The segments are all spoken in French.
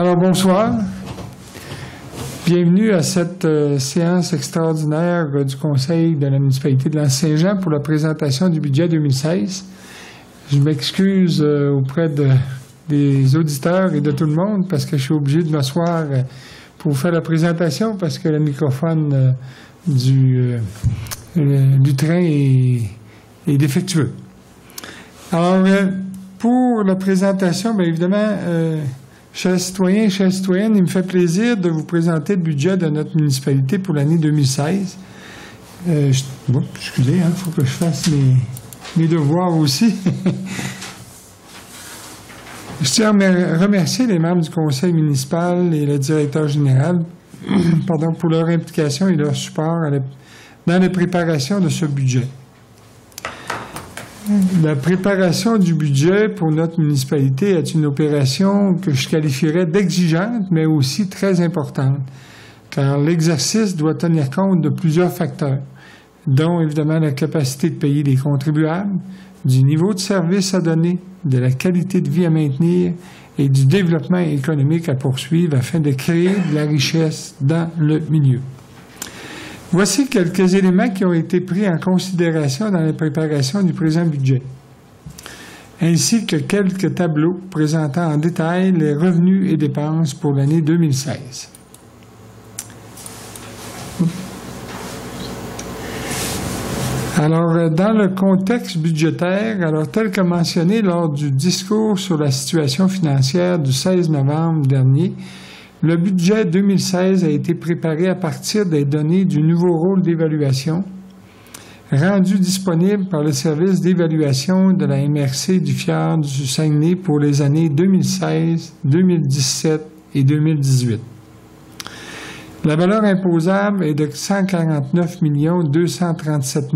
Alors, bonsoir. Bienvenue à cette séance extraordinaire du Conseil de la municipalité de L'Anse-Saint-Jean pour la présentation du budget 2016. Je m'excuse auprès des auditeurs et de tout le monde parce que je suis obligé de m'asseoir pour vous faire la présentation parce que le microphone du train est défectueux. Alors, pour la présentation, bien évidemment, chers citoyens et chères citoyennes, il me fait plaisir de vous présenter le budget de notre municipalité pour l'année 2016. Excusez, il faut que je fasse mes devoirs aussi. Je tiens à remercier les membres du conseil municipal et le directeur général pour leur implication et leur support dans la préparation de ce budget. La préparation du budget pour notre municipalité est une opération que je qualifierais d'exigeante, mais aussi très importante, car l'exercice doit tenir compte de plusieurs facteurs, dont évidemment la capacité de payer les contribuables, du niveau de service à donner, de la qualité de vie à maintenir et du développement économique à poursuivre afin de créer de la richesse dans le milieu. Voici quelques éléments qui ont été pris en considération dans la préparation du présent budget, ainsi que quelques tableaux présentant en détail les revenus et dépenses pour l'année 2016. Alors, dans le contexte budgétaire, tel que mentionné lors du discours sur la situation financière du 16 novembre dernier, le budget 2016 a été préparé à partir des données du nouveau rôle d'évaluation rendu disponible par le service d'évaluation de la MRC du Fjord du Saguenay pour les années 2016, 2017 et 2018. La valeur imposable est de 149 237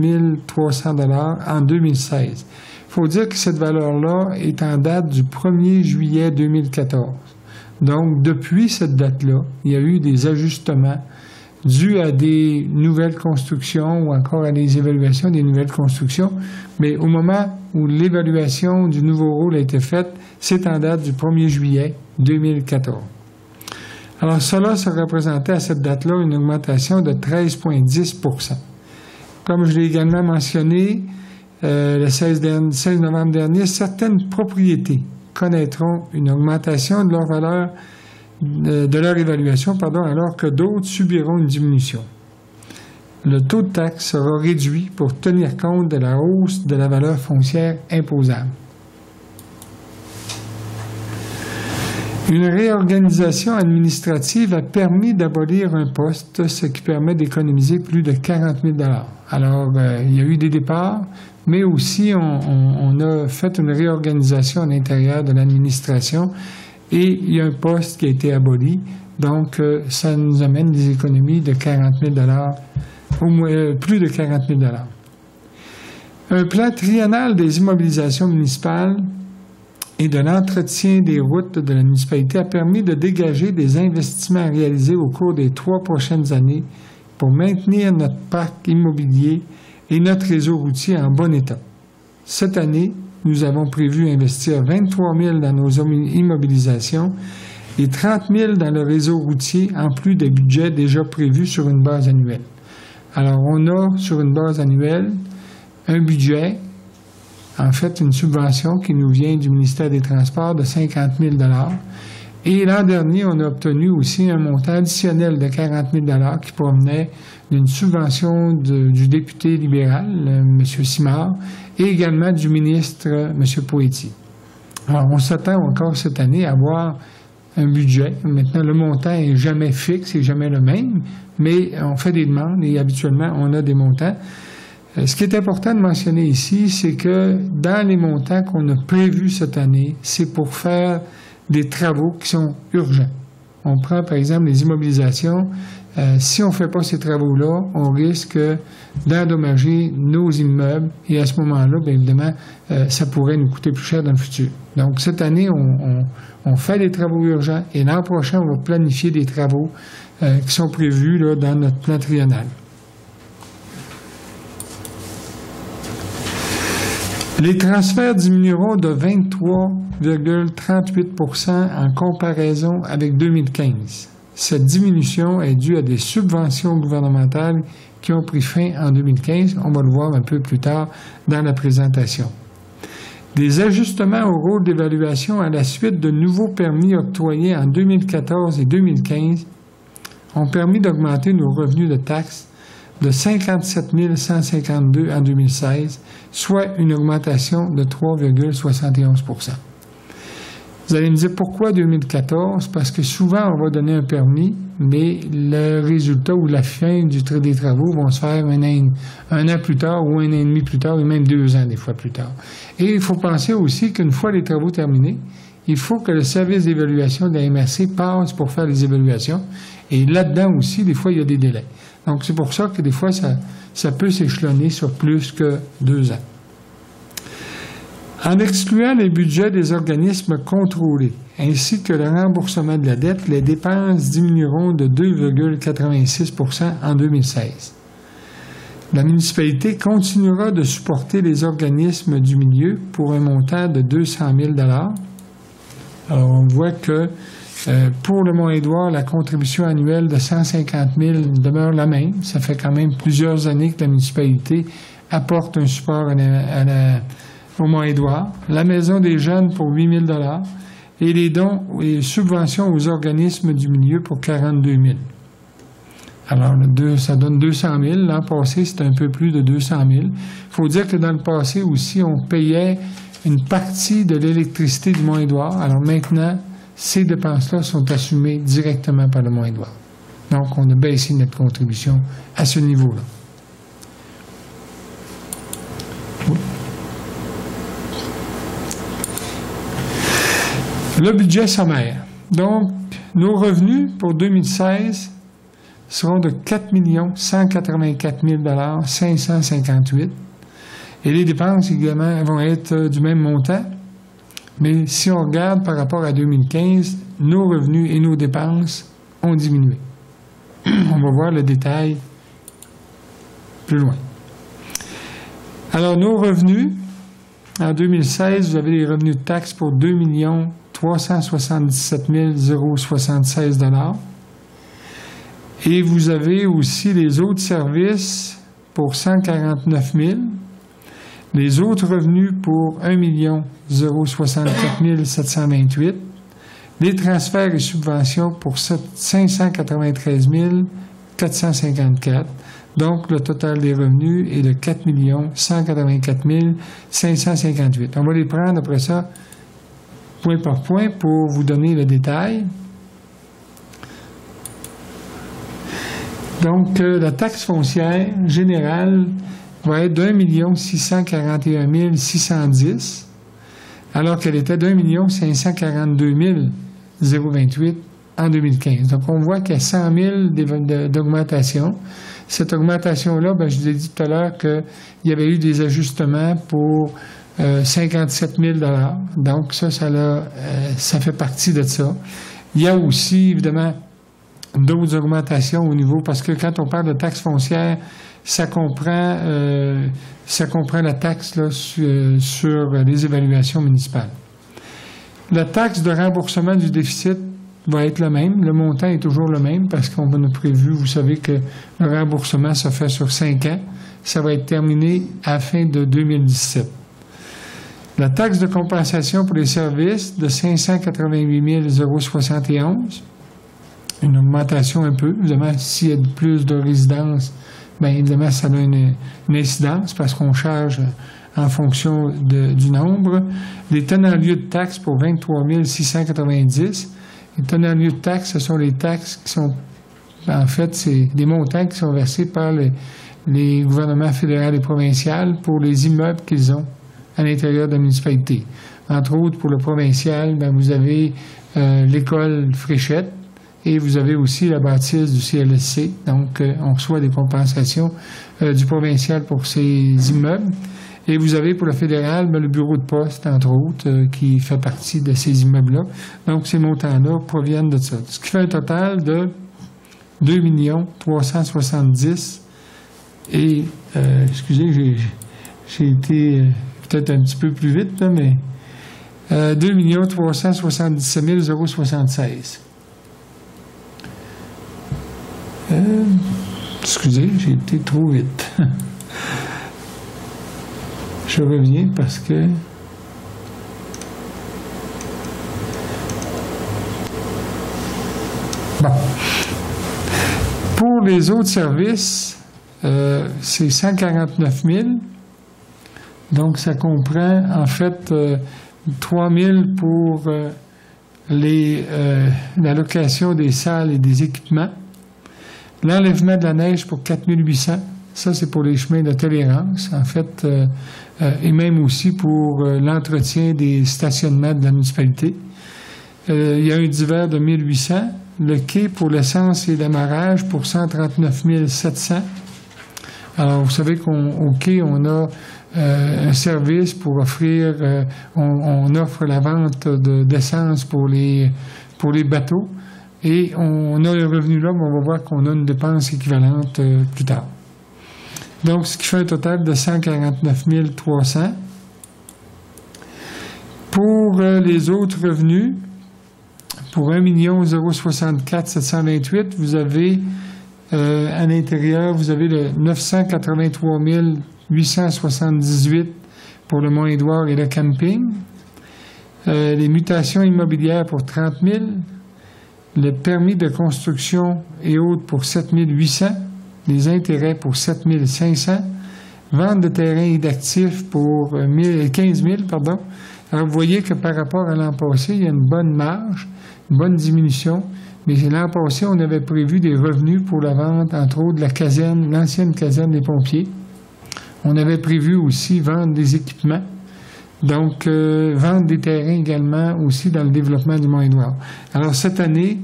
300 $ en 2016. Il faut dire que cette valeur-là est en date du 1er juillet 2014. Donc, depuis cette date-là, il y a eu des ajustements dus à des nouvelles constructions ou encore à des évaluations des nouvelles constructions. Mais au moment où l'évaluation du nouveau rôle a été faite, c'est en date du 1er juillet 2014. Alors, cela se représentait à cette date-là une augmentation de 13,10 %. Comme je l'ai également mentionné le 16 novembre dernier, certaines propriétés connaîtront une augmentation de leur valeur, de leur évaluation, alors que d'autres subiront une diminution. Le taux de taxe sera réduit pour tenir compte de la hausse de la valeur foncière imposable. Une réorganisation administrative a permis d'abolir un poste, ce qui permet d'économiser plus de 40 000 $. Alors, il y a eu des départs, mais aussi on a fait une réorganisation à l'intérieur de l'administration et il y a un poste qui a été aboli. Donc, ça nous amène des économies de 40 000 $, au moins plus de 40 000 $. Un plan triennal des immobilisations municipales et de l'entretien des routes de la municipalité a permis de dégager des investissements à réaliser au cours des 3 prochaines années pour maintenir notre parc immobilier et notre réseau routier en bon état. Cette année, nous avons prévu investir 23 000 dans nos immobilisations et 30 000 dans le réseau routier, en plus des budgets déjà prévus sur une base annuelle. Alors, on a sur une base annuelle un budget, en fait, une subvention qui nous vient du ministère des Transports de 50 000 $. Et l'an dernier, on a obtenu aussi un montant additionnel de 40 000 $ qui provenait d'une subvention du député libéral, M. Simard, et également du ministre, M. Poitier. Alors, on s'attend encore cette année à avoir un budget. Maintenant, le montant n'est jamais fixe, n'est jamais le même, mais on fait des demandes et habituellement, on a des montants. Ce qui est important de mentionner ici, c'est que dans les montants qu'on a prévus cette année, c'est pour faire des travaux qui sont urgents. On prend par exemple les immobilisations. Si on ne fait pas ces travaux-là, on risque d'endommager nos immeubles et à ce moment-là, bien évidemment, ça pourrait nous coûter plus cher dans le futur. Donc cette année, on fait des travaux urgents et l'an prochain, on va planifier des travaux qui sont prévus là, dans notre plan triennal. Les transferts diminueront de 23,38% en comparaison avec 2015. Cette diminution est due à des subventions gouvernementales qui ont pris fin en 2015. On va le voir un peu plus tard dans la présentation. Des ajustements au rôle d'évaluation à la suite de nouveaux permis octroyés en 2014 et 2015 ont permis d'augmenter nos revenus de taxes de 57 152 en 2016, soit une augmentation de 3,71%. Vous allez me dire pourquoi 2014? Parce que souvent, on va donner un permis, mais le résultat ou la fin des travaux vont se faire un an plus tard ou un an et demi plus tard, et même 2 ans des fois plus tard. Et il faut penser aussi qu'une fois les travaux terminés, il faut que le service d'évaluation de la MRC passe pour faire les évaluations. Et là-dedans aussi, des fois, il y a des délais. Donc, c'est pour ça que des fois, ça peut s'échelonner sur plus que 2 ans. En excluant les budgets des organismes contrôlés, ainsi que le remboursement de la dette, les dépenses diminueront de 2,86% en 2016. La municipalité continuera de supporter les organismes du milieu pour un montant de 200 000 $. Alors, on voit que pour le Mont-Édouard, la contribution annuelle de 150 000 demeure la même. Ça fait quand même plusieurs années que la municipalité apporte un support au Mont-Édouard. La Maison des jeunes pour 8 000 $ et les dons et subventions aux organismes du milieu pour 42 000 $. Alors, ça donne 200 000 $. L'an passé, c'était un peu plus de 200 000 $. Il faut dire que dans le passé aussi, on payait une partie de l'électricité du Mont-Édouard. Alors maintenant, ces dépenses-là sont assumées directement par le Mont-Édouard. Donc, on a baissé notre contribution à ce niveau-là. Oui. Le budget sommaire. Donc, nos revenus pour 2016 seront de 4 184 558 $. Et les dépenses, également, vont être du même montant. Mais si on regarde par rapport à 2015, nos revenus et nos dépenses ont diminué. On va voir le détail plus loin. Alors, nos revenus, en 2016, vous avez les revenus de taxes pour 2 377 076 $. Et vous avez aussi les autres services pour 149 000 $. Les autres revenus pour 1 064 728 $. Les transferts et subventions pour 593 454 $. Donc, le total des revenus est de 4 184 558 $. On va les prendre après ça, point par point, pour vous donner le détail. Donc, la taxe foncière générale va être d'1 641 610, alors qu'elle était d'1 542 028 en 2015. Donc, on voit qu'il y a 100 000 d'augmentation. Cette augmentation-là, je vous ai dit tout à l'heure qu'il y avait eu des ajustements pour 57 000 $. Donc, ça fait partie de ça. Il y a aussi, évidemment, d'autres augmentations au niveau, parce que quand on parle de taxe foncière, ça comprend la taxe là, sur les évaluations municipales. La taxe de remboursement du déficit va être le même. Le montant est toujours le même parce qu'on a prévu, vous savez que le remboursement se fait sur 5 ans. Ça va être terminé à la fin de 2017. La taxe de compensation pour les services de 588 071, une augmentation un peu. Évidemment, s'il y a plus de résidences, évidemment, ça a une incidence parce qu'on charge en fonction du nombre. Les tenants-lieux de taxes pour 23 690. Les tenants-lieux de taxes, ce sont les taxes qui sont, en fait, c'est des montants qui sont versés par les gouvernements fédéral et provincial pour les immeubles qu'ils ont à l'intérieur de la municipalité. Entre autres, pour le provincial, vous avez l'école Fréchette et vous avez aussi la bâtisse du CLSC. Donc, on reçoit des compensations du provincial pour ces immeubles. Et vous avez pour le fédéral, le bureau de poste, entre autres, qui fait partie de ces immeubles-là. Donc, ces montants-là proviennent de ça. Ce qui fait un total de 2 370 et, excusez, j'ai été peut-être un petit peu plus vite, là, mais 2 377 076. Excusez, j'ai été trop vite. Je reviens parce que... Bon. Pour les autres services, c'est 149 000. Donc, ça comprend, en fait, 3 000 pour la location des salles et des équipements. L'enlèvement de la neige pour 4 800. Ça, c'est pour les chemins de tolérance, en fait, et même aussi pour l'entretien des stationnements de la municipalité. Il y a un divers de 1 800. Le quai pour l'essence et l'amarrage pour 139 700. Alors, vous savez qu'au quai, on a un service pour offrir, on offre la vente d'essence pour les bateaux. Et on a le revenu là, mais on va voir qu'on a une dépense équivalente plus tard. Donc, ce qui fait un total de 149 300. Pour les autres revenus, pour 1 064 728, vous avez à l'intérieur, vous avez le 983 878 pour le Mont-Édouard et le camping, les mutations immobilières pour 30 000, le permis de construction et autres pour 7 800, les intérêts pour 7 500, vente de terrains et d'actifs pour 15 000, pardon. Alors, vous voyez que par rapport à l'an passé, il y a une bonne marge, une bonne diminution, mais l'an passé, on avait prévu des revenus pour la vente, entre autres, de la caserne, l'ancienne caserne des pompiers. On avait prévu aussi vendre des équipements, donc vendre des terrains également aussi dans le développement du Mont-Édouard. Alors, cette année,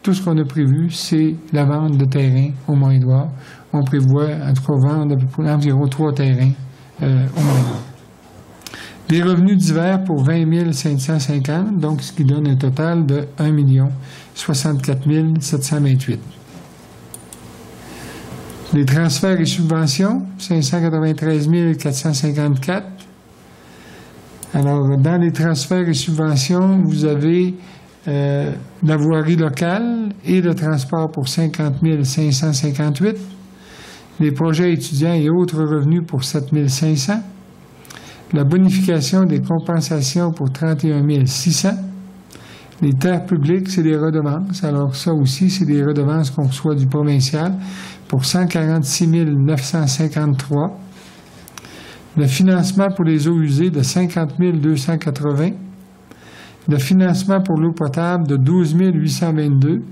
tout ce qu'on a prévu, c'est la vente de terrains au Mont-Édouard. On prévoit, en tout cas, vendre environ 3 terrains au Mont-Édouard. Des revenus divers pour 20 550, donc ce qui donne un total de 1 64 728. Les transferts et subventions, 593 454. Alors, dans les transferts et subventions, vous avez la voirie locale et le transport pour 50 558. Les projets étudiants et autres revenus pour 7 500. La bonification des compensations pour 31 600. Les terres publiques, c'est des redevances. Alors ça aussi, c'est des redevances qu'on reçoit du provincial pour 146 953. Le financement pour les eaux usées de 50 280. Le financement pour l'eau potable de 12 822.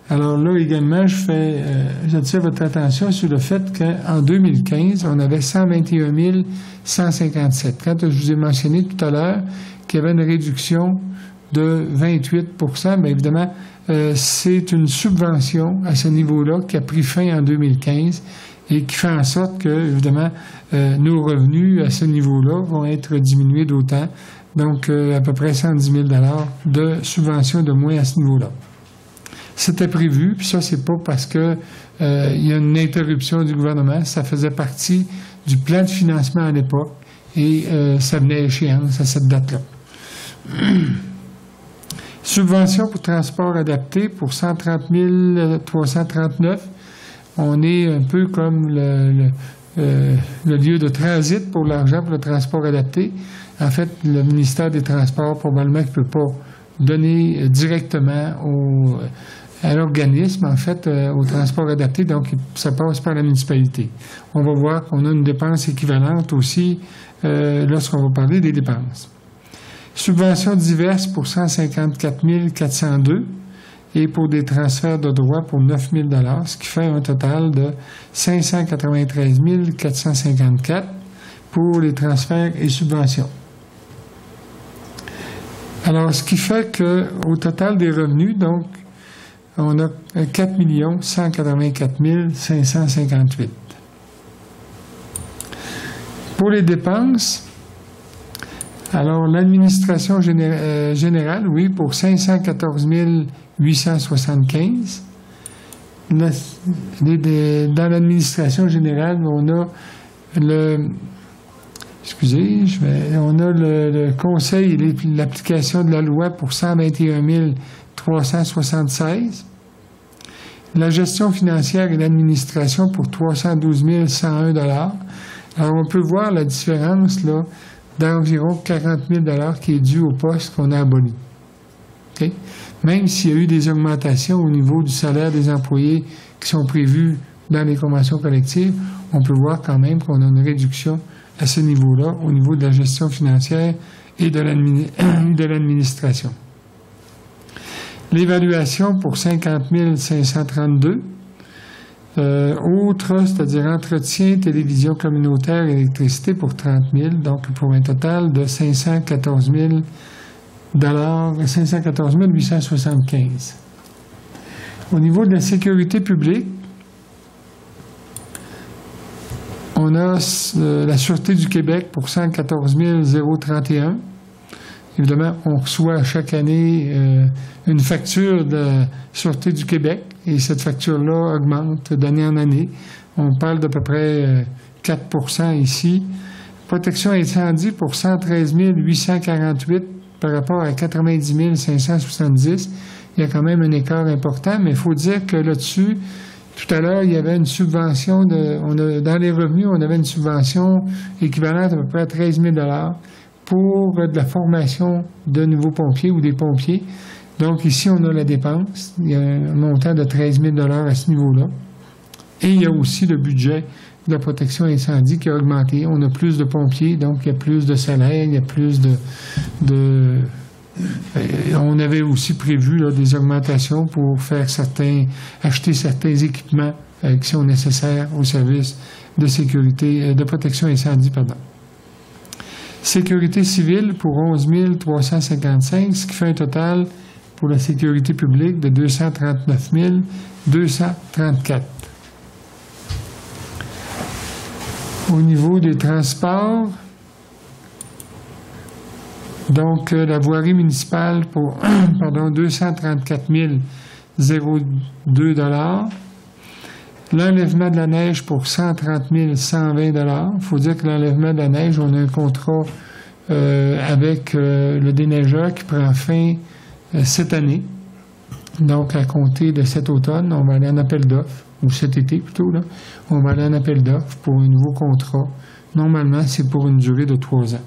Alors là également, j'attire votre attention sur le fait qu'en 2015, on avait 121 157. Quand je vous ai mentionné tout à l'heure qu'il y avait une réduction de 28 bien évidemment, c'est une subvention à ce niveau-là qui a pris fin en 2015 et qui fait en sorte que, évidemment, nos revenus à ce niveau-là vont être diminués d'autant. Donc, à peu près 110 000 de subventions de moins à ce niveau-là. C'était prévu, puis ça, c'est pas parce que il y a une interruption du gouvernement. Ça faisait partie du plan de financement à l'époque et ça venait à échéance à cette date-là. Subvention pour transport adapté pour 130 339. On est un peu comme le lieu de transit pour l'argent pour le transport adapté. En fait, le ministère des Transports, probablement, ne peut pas donner directement à l'organisme, en fait, au transport adapté, donc ça passe par la municipalité. On va voir qu'on a une dépense équivalente aussi lorsqu'on va parler des dépenses. Subventions diverses pour 154 402 et pour des transferts de droits pour 9 000 ce qui fait un total de 593 454 pour les transferts et subventions. Alors, ce qui fait qu'au total des revenus, donc, on a 4 184 558. Pour les dépenses, alors l'administration générale, oui, pour 514 875. Dans l'administration générale, on a Excusez, on a le conseil et l'application de la loi pour 121 376. La gestion financière et l'administration pour 312 101 $. Alors, on peut voir la différence là d'environ 40 000 $ qui est due au poste qu'on a aboli. Okay? Même s'il y a eu des augmentations au niveau du salaire des employés qui sont prévus dans les conventions collectives, on peut voir quand même qu'on a une réduction à ce niveau-là, au niveau de la gestion financière et de l'administration. L'évaluation pour 50 532. Autres, c'est-à-dire entretien, télévision communautaire, électricité pour 30 000, donc pour un total de 514 875. Au niveau de la sécurité publique, on a la Sûreté du Québec pour 114 031. Évidemment, on reçoit chaque année une facture de la Sûreté du Québec et cette facture-là augmente d'année en année. On parle d'à peu près 4 % ici. Protection incendie pour 113 848 par rapport à 90 570. Il y a quand même un écart important, mais il faut dire que là-dessus, tout à l'heure, il y avait une subvention dans les revenus, on avait une subvention équivalente à peu près à 13 000 $ pour de la formation de nouveaux pompiers ou des pompiers. Donc ici, on a la dépense. Il y a un montant de 13 000 $ à ce niveau-là. Et il y a aussi le budget de la protection incendie qui a augmenté. On a plus de pompiers, donc il y a plus de salaires, il y a plus on avait aussi prévu là, des augmentations pour acheter certains équipements qui sont nécessaires au service de sécurité, de protection incendie, Sécurité civile pour 11 355, ce qui fait un total pour la sécurité publique de 239 234. Au niveau des transports, donc la voirie municipale pour 234 002 $. L'enlèvement de la neige pour 130 120 $. Il faut dire que l'enlèvement de la neige, on a un contrat avec le déneigeur qui prend fin cette année. Donc, à compter de cet automne, on va aller en appel d'offres, ou cet été plutôt, là, on va aller en appel d'offres pour un nouveau contrat. Normalement, c'est pour une durée de 3 ans.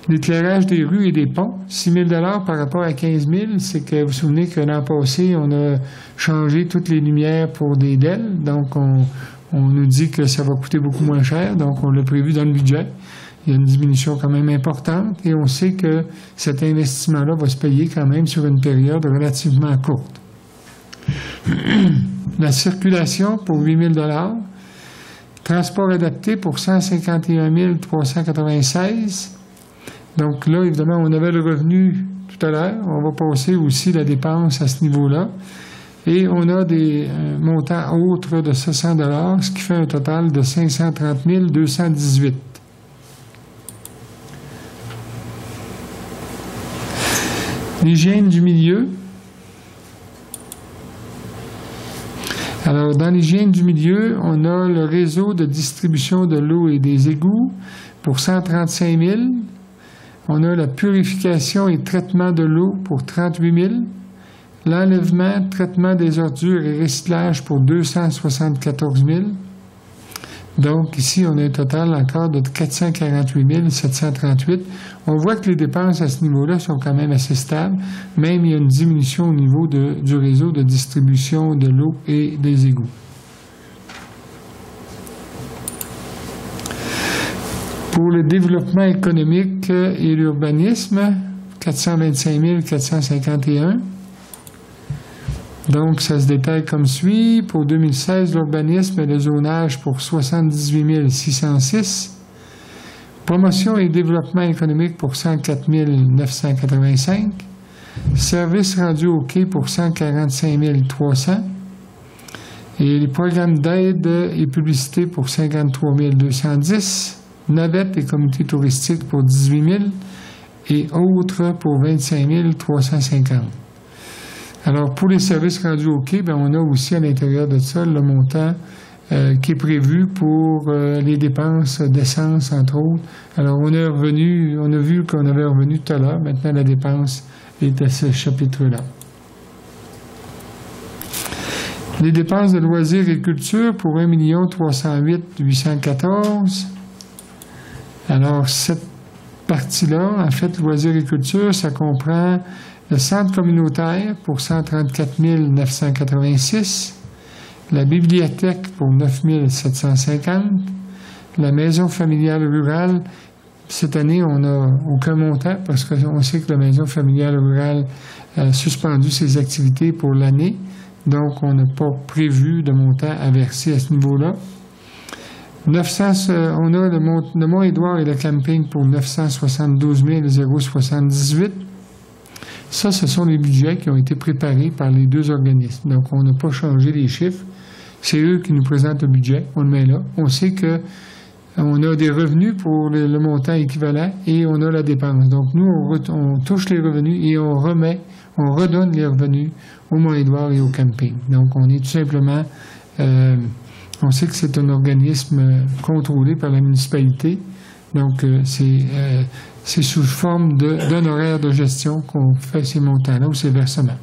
L'éclairage des rues et des ponts, 6 000 $ par rapport à 15 000, c'est que vous vous souvenez que l'an passé, on a changé toutes les lumières pour des DEL, donc on nous dit que ça va coûter beaucoup moins cher, donc on l'a prévu dans le budget. Il y a une diminution quand même importante et on sait que cet investissement-là va se payer quand même sur une période relativement courte. La circulation pour 8 000 $. Transport adapté pour 151 396. Donc là, évidemment, on avait le revenu tout à l'heure. On va passer aussi la dépense à ce niveau-là. Et on a des montants autres de 700 $, ce qui fait un total de 530 218. L'hygiène du milieu. Alors, dans l'hygiène du milieu, on a le réseau de distribution de l'eau et des égouts pour 135 000. On a la purification et traitement de l'eau pour 38 000. L'enlèvement, traitement des ordures et recyclage pour 274 000. Donc, ici, on a un total encore de 448 738. On voit que les dépenses à ce niveau-là sont quand même assez stables. Même, il y a une diminution au niveau du réseau de distribution de l'eau et des égouts. Pour le développement économique et l'urbanisme, 425 451. Donc, ça se détaille comme suit. Pour 2016, l'urbanisme et le zonage pour 78 606. Promotion et développement économique pour 104 985. Services rendus au quai pour 145 300. Et les programmes d'aide et publicité pour 53 210. Navettes et comités touristiques pour 18 000. Et autres pour 25 350. Alors, pour les services rendus au quai, on a aussi à l'intérieur de ça le montant qui est prévu pour les dépenses d'essence, entre autres. Alors, on a vu qu'on avait revenu tout à l'heure. Maintenant, la dépense est à ce chapitre-là. Les dépenses de loisirs et culture pour 1 308 814. Alors, cette partie-là, en fait, loisirs et culture, ça comprend le centre communautaire pour 134 986, la bibliothèque pour 9 750, la maison familiale rurale. Cette année, on n'a aucun montant parce qu'on sait que la maison familiale rurale a suspendu ses activités pour l'année. Donc, on n'a pas prévu de montant à verser à ce niveau-là. 900, on a le Mont-Édouard et le camping pour 972 078. Ça, ce sont les budgets qui ont été préparés par les deux organismes. Donc, on n'a pas changé les chiffres. C'est eux qui nous présentent le budget. On le met là. On sait que on a des revenus pour le montant équivalent et on a la dépense. Donc, nous, on touche les revenus et on redonne les revenus au Mont-Édouard et au camping. Donc, on est tout simplement... on sait que c'est un organisme contrôlé par la municipalité. Donc, c'est sous forme d'un horaire de gestion qu'on fait ces montants-là ou ces versements.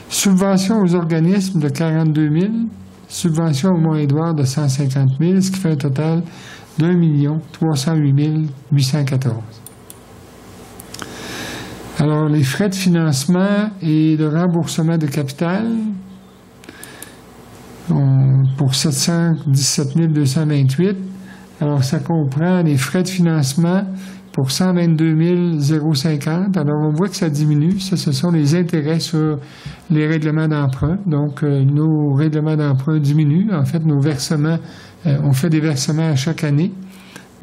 Subvention aux organismes de 42 000. Subvention au Mont-Édouard de 150 000, ce qui fait un total d'1 308 814. Alors, les frais de financement et de remboursement de capital pour 717 228. Alors, ça comprend les frais de financement pour 122 050. Alors, on voit que ça diminue. Ça, ce sont les intérêts sur les règlements d'emprunt. Donc, nos règlements d'emprunt diminuent. En fait, nos versements, on fait des versements à chaque année.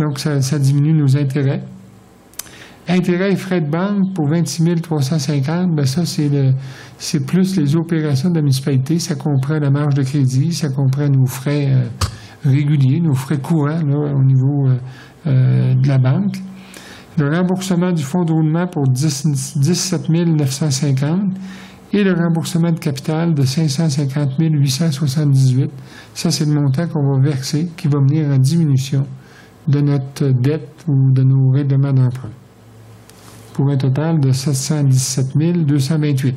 Donc, ça diminue nos intérêts. Intérêts et frais de banque pour 26 350, bien ça, c'est plus les opérations de la municipalité. Ça comprend la marge de crédit, ça comprend nos frais réguliers, nos frais courants là, au niveau de la banque. Le remboursement du fonds de roulement pour 17 950 et le remboursement de capital de 550 878. Ça, c'est le montant qu'on va verser qui va venir en diminution de notre dette ou de nos règlements d'emprunt, pour un total de 717 228.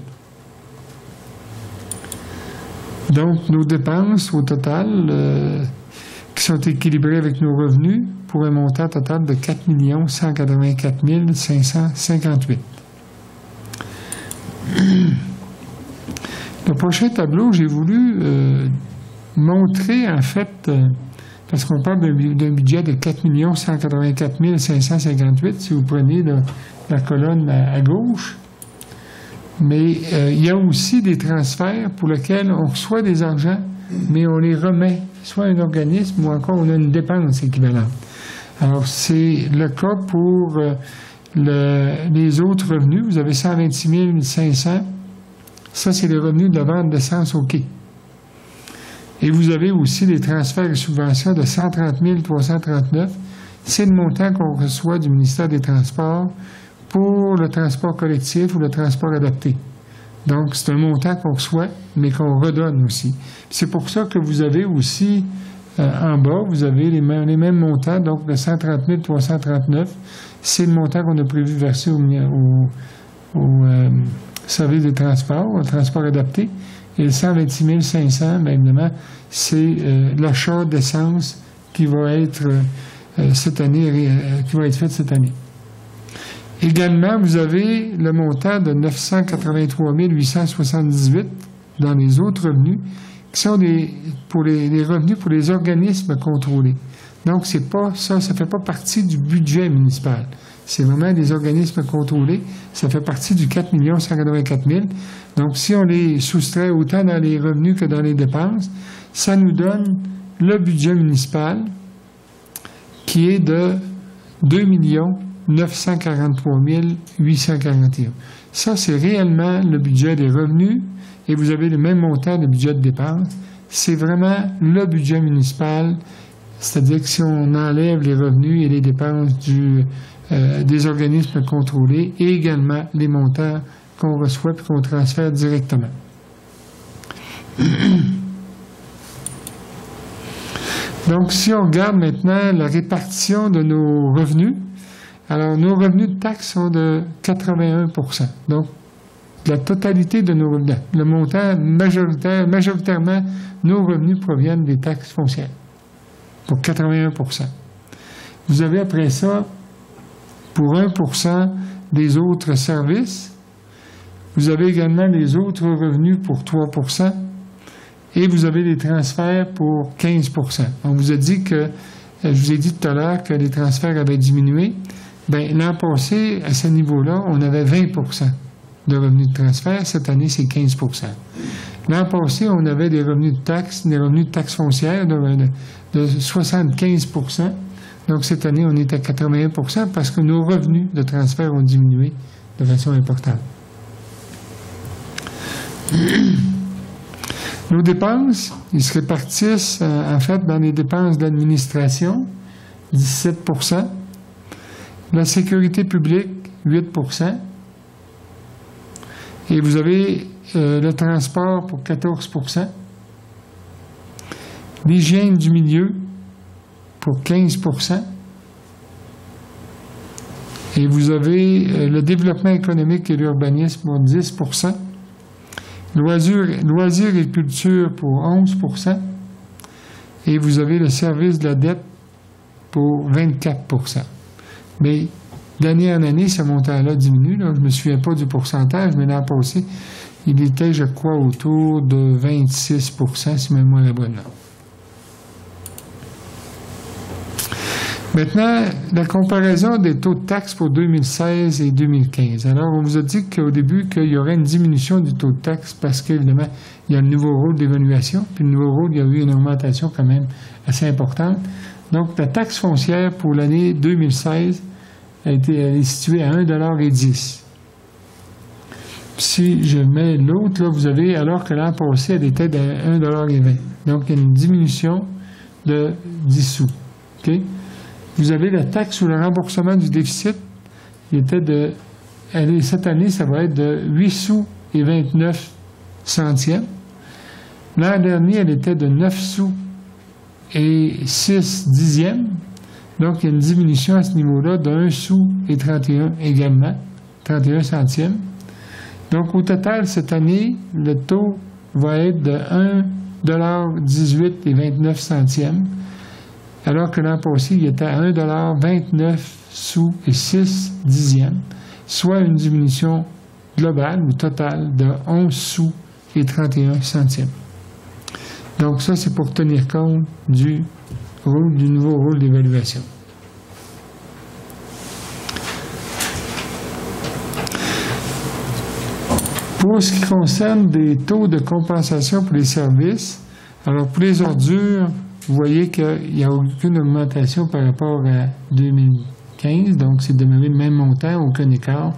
Donc, nos dépenses au total, qui sont équilibrées avec nos revenus, pour un montant total de 4 184 558. Le prochain tableau, j'ai voulu montrer, en fait, parce qu'on parle d'un budget de 4 184 558, si vous prenez la colonne à gauche. Mais il y a aussi des transferts pour lesquels on reçoit des argents, mais on les remet soit à un organisme ou encore on a une dépense équivalente. Alors, c'est le cas pour les autres revenus. Vous avez 126 500. Ça, c'est les revenus de la vente d'essence au quai. Et vous avez aussi les transferts et subventions de 130 339. C'est le montant qu'on reçoit du ministère des Transports pour le transport collectif ou le transport adapté. Donc, c'est un montant qu'on reçoit, mais qu'on redonne aussi. C'est pour ça que vous avez aussi, en bas, vous avez les mêmes montants, donc le 130 339, c'est le montant qu'on a prévu verser au service de transport, au transport adapté. Et le 126 500, bien évidemment, c'est l'achat d'essence qui va être cette année, qui va être fait cette année. Également, vous avez le montant de 983 878 dans les autres revenus, qui sont pour les revenus pour les organismes contrôlés. Donc, c'est pas ça ne fait pas partie du budget municipal. C'est vraiment des organismes contrôlés. Ça fait partie du 4 184 000. Donc, si on les soustrait autant dans les revenus que dans les dépenses, ça nous donne le budget municipal qui est de 2 943 841. Ça, c'est réellement le budget des revenus et vous avez le même montant de budget de dépenses. C'est vraiment le budget municipal, c'est-à-dire que si on enlève les revenus et les dépenses des organismes contrôlés et également les montants qu'on reçoit et qu'on transfère directement. Donc, si on regarde maintenant la répartition de nos revenus, alors nos revenus de taxes sont de 81%. Donc, la totalité de nos revenus, le montant majoritairement, nos revenus proviennent des taxes foncières, pour 81%. Vous avez après ça, pour 1% des autres services, vous avez également les autres revenus pour 3%, et vous avez les transferts pour 15%. On vous a dit que, je vous ai dit tout à l'heure que les transferts avaient diminué. Bien, l'an passé, à ce niveau-là, on avait 20% de revenus de transfert. Cette année, c'est 15%. L'an passé, on avait des revenus de taxes foncières de 75%. Donc, cette année, on est à 81% parce que nos revenus de transfert ont diminué de façon importante. Nos dépenses, ils se répartissent en fait dans les dépenses d'administration, 17%. La sécurité publique, 8%. Et vous avez le transport pour 14%. L'hygiène du milieu pour 15%. Et vous avez le développement économique et l'urbanisme pour 10%. Loisirs et culture pour 11%. Et vous avez le service de la dette pour 24%. Mais d'année en année, ce montant-là diminue. Là. Je ne me souviens pas du pourcentage, mais l'an passé, il était, je crois, autour de 26%, si ma mémoire est bonne. Là. Maintenant, la comparaison des taux de taxes pour 2016 et 2015. Alors, on vous a dit qu'au début, qu'il y aurait une diminution du taux de taxes parce qu'évidemment, il y a le nouveau rôle d'évaluation. Puis le nouveau rôle, il y a eu une augmentation quand même assez importante. Donc, la taxe foncière pour l'année 2016 elle est située à 1,10 $. Si je mets l'autre, là, vous avez, alors que l'an passé, elle était de 1,20 $. Donc, il y a une diminution de 10 sous. Okay? Vous avez la taxe sur le remboursement du déficit, qui était cette année, ça va être de 8 sous et 29 centièmes. L'an dernier, elle était de 9 sous et 6 dixièmes. Donc, il y a une diminution à ce niveau-là de 1 sou et 31 également, 31 centièmes. Donc, au total, cette année, le taux va être de 1,18 $ et 29 centièmes, alors que l'an passé, il était à 1,29 sous et 6 dixièmes, soit une diminution globale ou totale de 11 sous et 31 centièmes. Donc, ça, c'est pour tenir compte du nouveau rôle d'évaluation. Pour ce qui concerne des taux de compensation pour les services, alors pour les ordures, vous voyez qu'il n'y a aucune augmentation par rapport à 2015, donc c'est demeuré le même montant, aucun écart.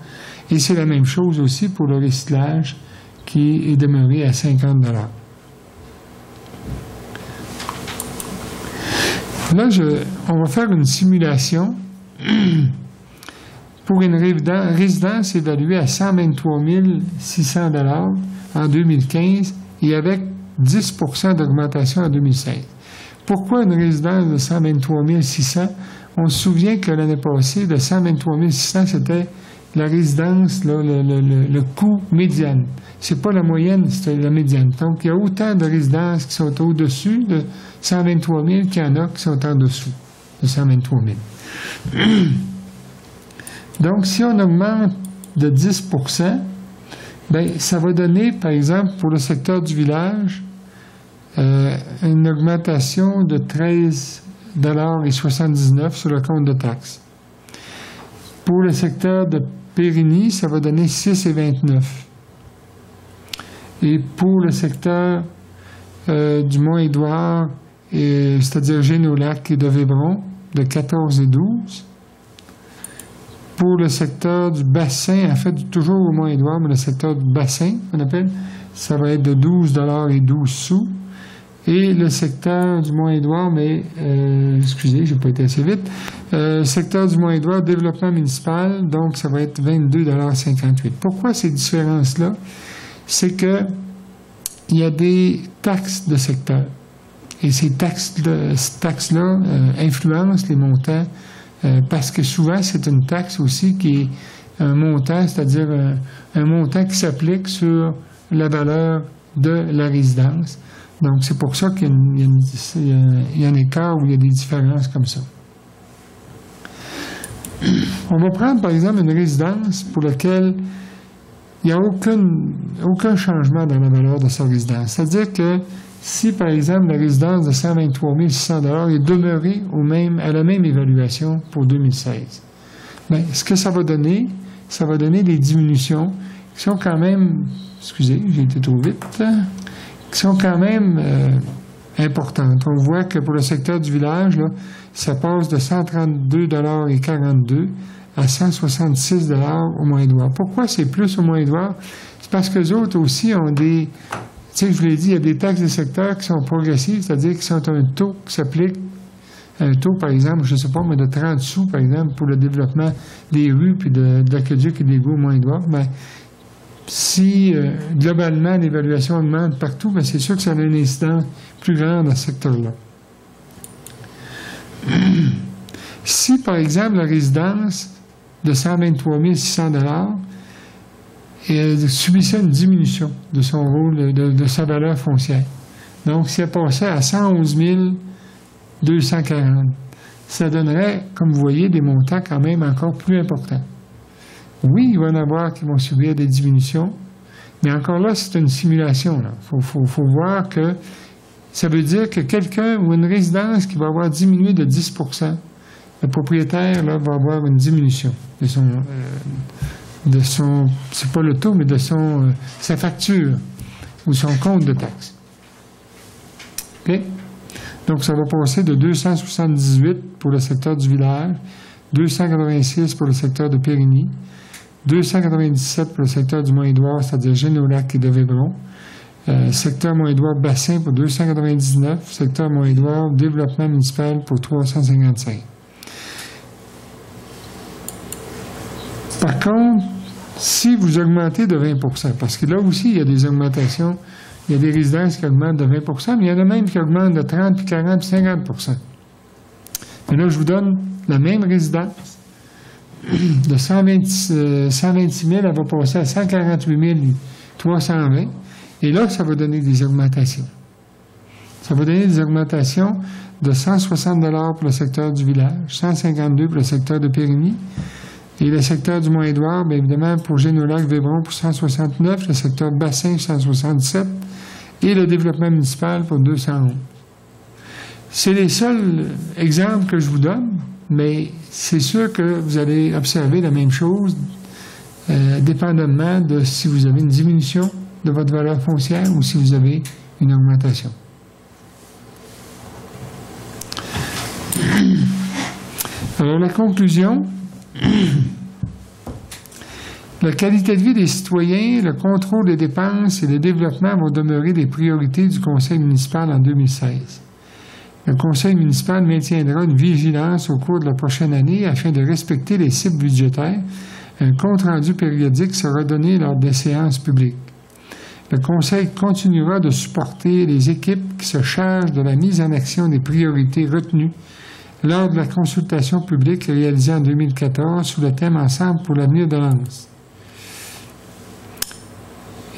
Et c'est la même chose aussi pour le recyclage qui est demeuré à 50 $. Là, on va faire une simulation pour une résidence évaluée à 123 600 $ en 2015 et avec 10 % d'augmentation en 2016. Pourquoi une résidence de 123 600? On se souvient que l'année passée, de 123 600, c'était la résidence, là, le coût médiane. C'est pas la moyenne, c'est la médiane. Donc, il y a autant de résidences qui sont au-dessus de 123 000 qu'il y en a qui sont en dessous de 123 000. Donc, si on augmente de 10 %, bien, ça va donner, par exemple, pour le secteur du village, une augmentation de 13,79 $ sur le compte de taxes. Pour le secteur de Périgny, ça va donner 6,29 $. Et pour le secteur du Mont-Édouard, c'est-à-dire Génolac et de Vébron, de 14,12 $. Pour le secteur du bassin, en fait, toujours au Mont-Édouard, mais le secteur du bassin, on appelle, ça va être de 12,12 $. Et le secteur du Mont-Édouard, mais, excusez, je n'ai pas été assez vite, secteur du Mont-Édouard, développement municipal, donc ça va être 22,58 $. Pourquoi ces différences-là? C'est que il y a des taxes de secteur. Et ces taxes-là influencent les montants parce que souvent, c'est une taxe aussi qui est un montant, c'est-à-dire un montant qui s'applique sur la valeur de la résidence. Donc, c'est pour ça qu'il y a un écart où il y a des différences comme ça. On va prendre, par exemple, une résidence pour laquelle il n'y a aucun changement dans la valeur de sa résidence. C'est-à-dire que si, par exemple, la résidence de 123 600 $ est demeurée à la même évaluation pour 2016, bien, ce que ça va donner des diminutions qui sont quand même, excusez, j'ai été trop vite, qui sont quand même importantes. On voit que pour le secteur du village, là, ça passe de 132,42 $ à 166 $ au Moindroit. Pourquoi c'est plus au Moindroit? C'est parce que les autres aussi ont des... Tu sais, je vous l'ai dit, il y a des taxes des secteurs qui sont progressives, c'est-à-dire qui sont un taux qui s'applique, un taux, par exemple, je ne sais pas, mais de 30 sous, par exemple, pour le développement des rues, puis de l'aqueduc et des égouts au Moindroit. Mais si, globalement, l'évaluation augmente partout, bien, c'est sûr que ça a un incidence plus grand dans ce secteur-là. Si, par exemple, la résidence de 123 600 $ et elle subissait une diminution de son rôle, de sa valeur foncière. Donc, si elle passait à 111 240, ça donnerait, comme vous voyez, des montants quand même encore plus importants. Oui, il va y en avoir qui vont subir des diminutions, mais encore là, c'est une simulation. Il faut voir que ça veut dire que quelqu'un ou une résidence qui va avoir diminué de 10 %, le propriétaire là, va avoir une diminution de son c'est pas le taux, mais de sa facture ou son compte de taxes. OK? Donc, ça va passer de 278 pour le secteur du village, 286 pour le secteur de Périgny, 297 pour le secteur du Mont-Édouard, c'est-à-dire Génolac et de Vébron, secteur Mont-Édouard bassin pour 299, secteur Mont-Édouard développement municipal pour 355. Par contre, si vous augmentez de 20 %, parce que là aussi, il y a des augmentations, il y a des résidences qui augmentent de 20 %, mais il y en a même qui augmentent de 30, puis 40, puis 50 %. Mais là, je vous donne la même résidence. De 126 000, elle va passer à 148 320. Et là, ça va donner des augmentations. Ça va donner des augmentations de 160 $ pour le secteur du village, 152 pour le secteur de Périgny, et le secteur du Mont-Édouard, bien évidemment, pour Génolac-Vébron pour 169, le secteur bassin 177, et le développement municipal pour 211. C'est les seuls exemples que je vous donne, mais c'est sûr que vous allez observer la même chose, dépendamment de si vous avez une diminution de votre valeur foncière ou si vous avez une augmentation. Alors, la conclusion, la qualité de vie des citoyens, le contrôle des dépenses et le développement vont demeurer des priorités du Conseil municipal en 2016. Le Conseil municipal maintiendra une vigilance au cours de la prochaine année afin de respecter les cibles budgétaires. Un compte-rendu périodique sera donné lors des séances publiques. Le Conseil continuera de supporter les équipes qui se chargent de la mise en action des priorités retenues lors de la consultation publique réalisée en 2014 sous le thème « Ensemble pour l'avenir de Lens ».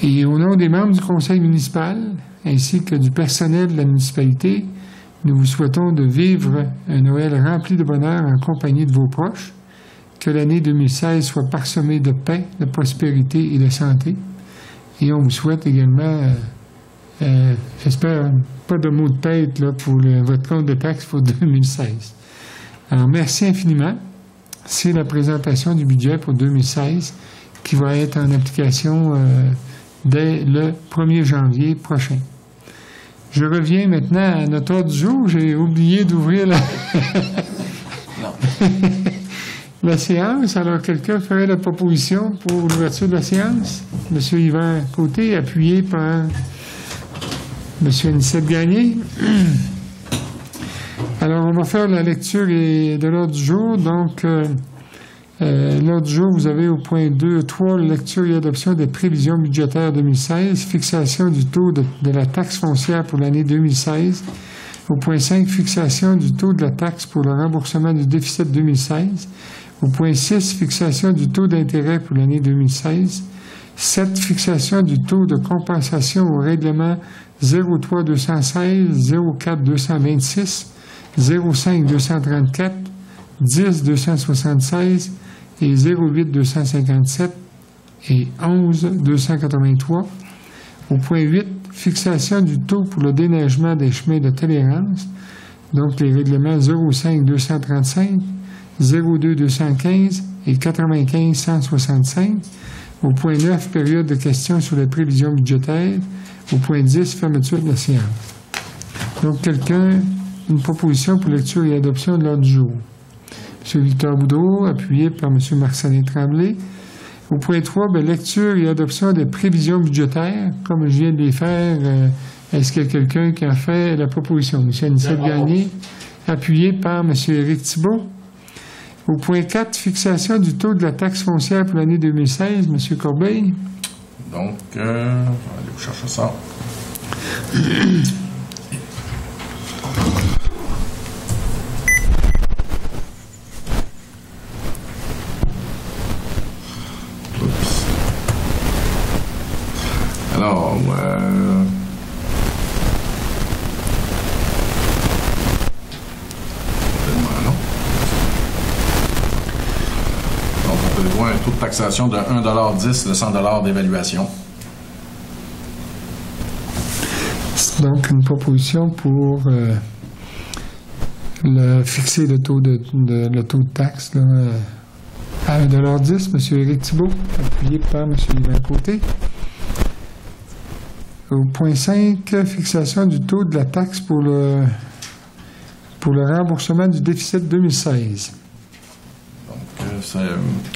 Et au nom des membres du Conseil municipal, ainsi que du personnel de la municipalité, nous vous souhaitons de vivre un Noël rempli de bonheur en compagnie de vos proches, que l'année 2016 soit parsemée de paix, de prospérité et de santé. Et on vous souhaite également, j'espère, pas de mots de tête là, pour votre compte de taxes pour 2016. Alors, merci infiniment. C'est la présentation du budget pour 2016 qui va être en application dès le 1er janvier prochain. Je reviens maintenant à notre ordre du jour. J'ai oublié d'ouvrir la séance. Alors, quelqu'un ferait la proposition pour l'ouverture de la séance? M. Yvan Côté, appuyé par M. Anicette Gagné. Alors, on va faire la lecture de l'ordre du jour. Donc, l'ordre du jour, vous avez au point 2.3, lecture et adoption des prévisions budgétaires 2016, fixation du taux de la taxe foncière pour l'année 2016, Au point 5, fixation du taux de la taxe pour le remboursement du déficit 2016. Au point 6, fixation du taux d'intérêt pour l'année 2016. 7, fixation du taux de compensation au règlement 03-216, 04-226, 05-234, 10-276 et 08-257 et 11-283. Au point 8, fixation du taux pour le déneigement des chemins de tolérance, donc les règlements 05-235, 02-215 et 95-165. Au point 9, période de questions sur les prévisions budgétaires. Au point 10, fermeture de la séance. Donc, une proposition pour lecture et adoption de l'ordre du jour. M. Victor Boudreau, appuyé par M. Marc-André Tremblay. Au point 3, lecture et adoption des prévisions budgétaires. Comme je viens de les faire, est-ce qu'il y a quelqu'un qui a fait la proposition? M. Anicet Gagné, appuyé par M. Éric Thibault. Au point 4, fixation du taux de la taxe foncière pour l'année 2016, M. Corbeil. Donc, on va aller vous chercher ça. Alors, un taux de taxation de 1,10 $, le 100 d'évaluation. C'est donc une proposition pour fixer le taux de taxe là, à 1,10 $. M. Éric Thibault, appuyé par M. Yvan Côté. Au point 5, fixation du taux de la taxe pour le remboursement du déficit 2016. C'est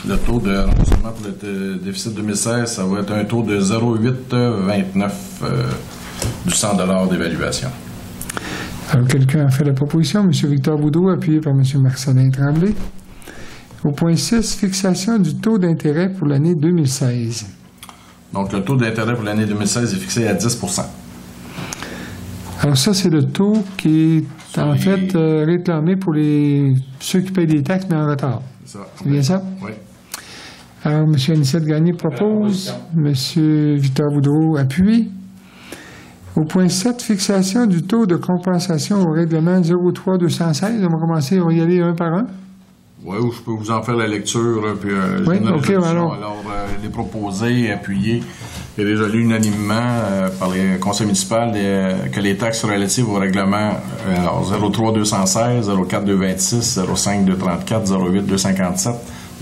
le taux de remboursement pour le déficit 2016, ça va être un taux de 0,829 du 100 $ d'évaluation. Alors, quelqu'un a fait la proposition. M. Victor Boudreau, appuyé par M. Marc-André Tremblay. Au point 6, fixation du taux d'intérêt pour l'année 2016. Donc, le taux d'intérêt pour l'année 2016 est fixé à 10 %. Alors, ça, c'est le taux qui est en fait réclamé pour ceux qui payent des taxes, mais en retard. C'est bien ça? Oui. Alors, M. Anicet Gagné propose. M. Victor Boudreau appuie. Au point 7, fixation du taux de compensation au règlement 03-216. On va commencer, on va y aller un par un. Oui, ou je peux vous en faire la lecture. Puis, oui, OK, alors. Les proposés, appuyés et résolus unanimement par les conseils municipaux que les taxes relatives au règlement 03-216, 04-226, 05-234, 08-257,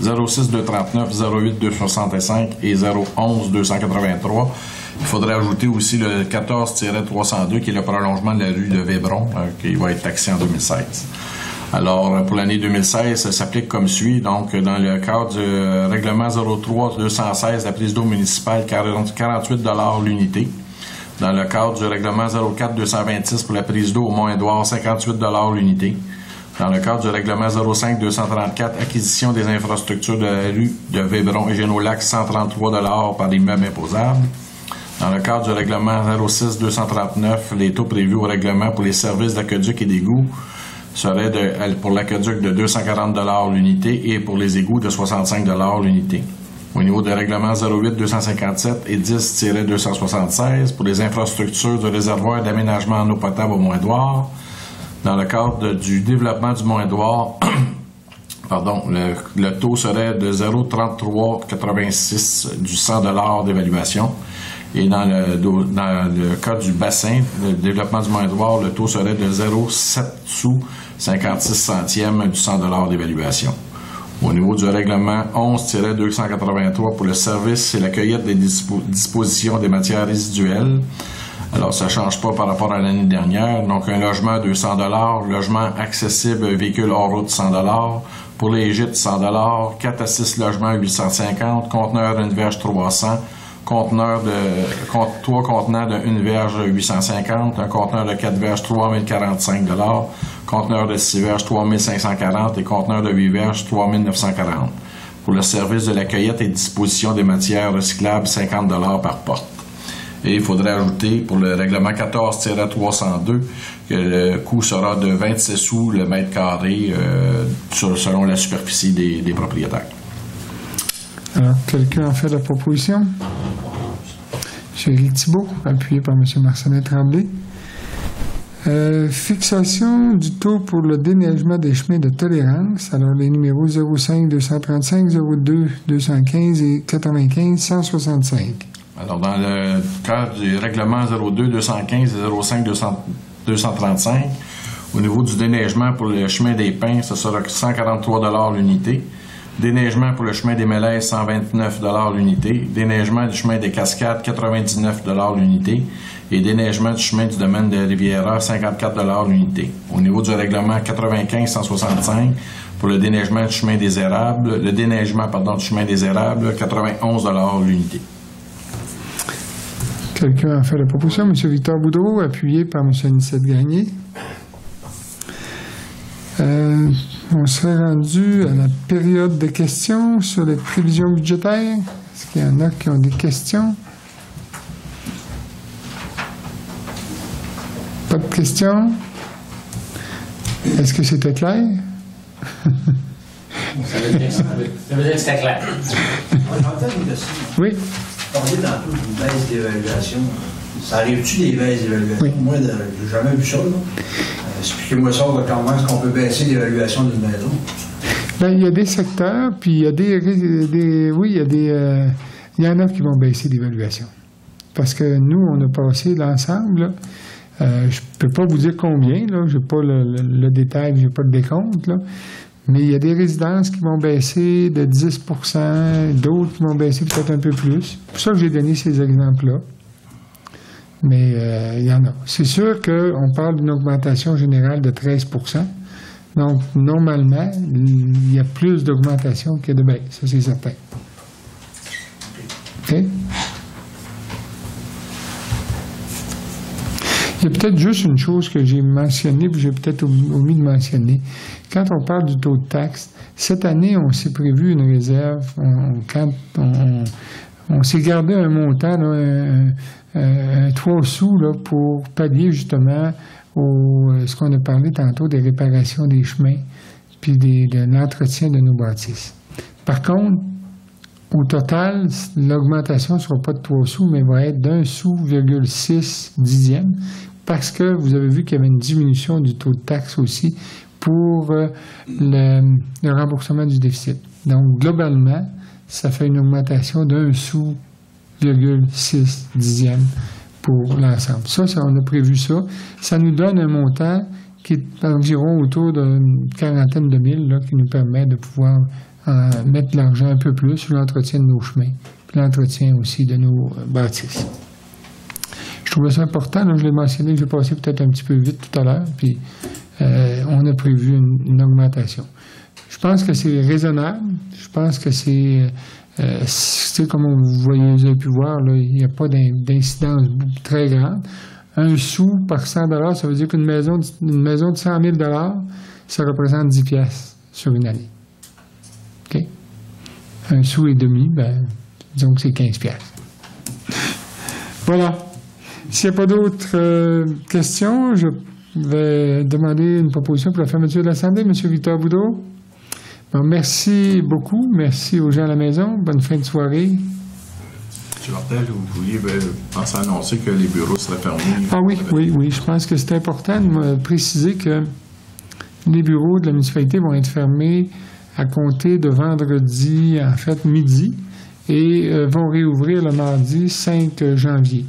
06-239, 08-265 et 011-283. Il faudrait ajouter aussi le 14-302 qui est le prolongement de la rue de Vébron qui va être taxé en 2016. Alors, pour l'année 2016, ça s'applique comme suit. Donc, dans le cadre du règlement 03-216, la prise d'eau municipale, 48 $ l'unité. Dans le cadre du règlement 04-226 pour la prise d'eau au Mont-Édouard, 58 $ l'unité. Dans le cadre du règlement 05-234, acquisition des infrastructures de la rue de Vébron et Génolac, 133 $ par immeuble imposable. Dans le cadre du règlement 06-239, les taux prévus au règlement pour les services d'aqueduc et d'égouts serait pour l'aqueduc de 240 $ l'unité et pour les égouts de 65 $ l'unité. Au niveau des règlements 08-257 et 10-276 pour les infrastructures de réservoirs d'aménagement en eau potable au Mont-Édouard, dans le cadre du développement du Mont-Édouard, le taux serait de 0,3386 du 100 $ d'évaluation. Et dans le cas du bassin, le développement du Mont-Édouard, le taux serait de 0,7 sous 56 centièmes du 100 $ d'évaluation. Au niveau du règlement 11-283 pour le service et la cueillette des dispositions des matières résiduelles, alors ça ne change pas par rapport à l'année dernière. Donc un logement à 200 $, logement accessible véhicule hors route 100 $, pour les gîtes 100 $, 4 à 6 logements 850, conteneur une verge 300, 3 contenants de 1 verge 850, un conteneur de 4 verges 3045 $, conteneur de 6 verges 3540 et conteneur de 8 verges 3940. Pour le service de la cueillette et disposition des matières recyclables, 50 $ par porte. Et il faudrait ajouter pour le règlement 14-302 que le coût sera de 26 sous le mètre carré selon la superficie des propriétaires. Alors, quelqu'un a fait la proposition? M. Éric Thibault, appuyé par M. Marcelin Tremblay. Fixation du taux pour le déneigement des chemins de tolérance. Alors, les numéros 05 235, 02 215 et 95 165. Alors, dans le cadre du règlement 02 215 et 05 235, au niveau du déneigement pour le chemin des Pins, ce sera 143 l'unité. Déneigement pour le chemin des Mélèzes, 129 l'unité. Déneigement du chemin des Cascades, 99 l'unité. Et déneigement du chemin du domaine de Riviera, 54 l'unité. Au niveau du règlement 95-165, pour le déneigement du chemin des Érables, du chemin des Érables, 91 l'unité. Quelqu'un a fait la proposition? M. Victor Boudreau, appuyé par M. Anicette Gagné. On serait rendu à la période de questions sur les prévisions budgétaires. Est-ce qu'il y en a qui ont des questions? Pas de questions? Est-ce que c'était clair? Ça veut dire que c'était clair. J'entends une question. Oui. Vous parliez tantôt d'une baisse d'évaluation. Ça arrive-tu des baisses d'évaluation? Oui. Moi, j'ai jamais vu ça. Expliquez-moi ça, comment est-ce qu'on peut baisser l'évaluation d'une maison? Bien, il y a des secteurs, puis il y a il y en a qui vont baisser l'évaluation. Parce que nous, on a passé l'ensemble, je ne peux pas vous dire combien, je n'ai pas le détail, je n'ai pas le décompte, là. Mais il y a des résidences qui vont baisser de 10 %, d'autres qui vont baisser peut-être un peu plus. C'est pour ça que j'ai donné ces exemples-là. Mais il y en a. C'est sûr qu'on parle d'une augmentation générale de 13 %. Donc, normalement, il y a plus d'augmentation que de baisse. Ça, c'est certain. OK? Il y a peut-être juste une chose que j'ai mentionnée, puis j'ai peut-être omis de mentionner. Quand on parle du taux de taxe, cette année, on s'est prévu une réserve. On s'est gardé un montant, là, 3 sous là, pour pallier justement ce qu'on a parlé tantôt des réparations des chemins puis de l'entretien de nos bâtisses. Par contre, au total, l'augmentation ne sera pas de 3 sous, mais va être d'1 sou,6 dixième, parce que vous avez vu qu'il y avait une diminution du taux de taxe aussi pour le remboursement du déficit. Donc, globalement, ça fait une augmentation d'1 sou,6 dixième pour l'ensemble. Ça, on a prévu ça. Ça nous donne un montant qui est environ autour d'une quarantaine de mille, là, qui nous permet de pouvoir mettre de l'argent un peu plus sur l'entretien de nos chemins, puis l'entretien aussi de nos bâtisses. Je trouvais ça important, là, je l'ai mentionné, j'ai passé peut-être un petit peu vite tout à l'heure, puis on a prévu une augmentation. Je pense que c'est raisonnable, je pense que c'est comme vous avez pu voir, là, il n'y a pas d'incidence très grande. 1 sou par 100 $, ça veut dire qu'une maison de 100 000 $, ça représente 10 piastres sur une année. OK? 1 sou et demi, disons que c'est 15 piastres. Voilà. S'il n'y a pas d'autres questions, je vais demander une proposition pour la fermeture de l'Assemblée. M. Victor Boudreau. Bon, merci beaucoup. Merci aux gens à la maison. Bonne fin de soirée. M. Martel, vous pouviez penser à annoncer que les bureaux seraient fermés. Ah oui. Je pense que c'est important de préciser que les bureaux de la municipalité vont être fermés à compter de vendredi, en fait, midi, et vont réouvrir le mardi 5 janvier.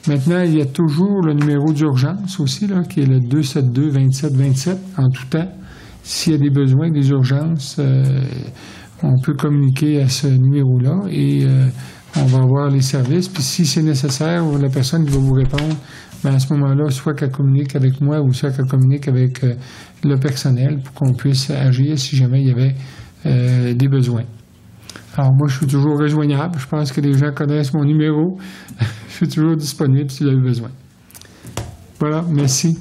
Maintenant, il y a toujours le numéro d'urgence aussi, là, qui est le 272-27-27, en tout temps. S'il y a des besoins, des urgences, on peut communiquer à ce numéro-là et on va avoir les services. Puis si c'est nécessaire, la personne qui va vous répondre, à ce moment-là, soit qu'elle communique avec moi ou soit qu'elle communique avec le personnel pour qu'on puisse agir si jamais il y avait des besoins. Alors moi, je suis toujours rejoignable. Je pense que les gens connaissent mon numéro. Je suis toujours disponible s'il y a besoin. Voilà, merci.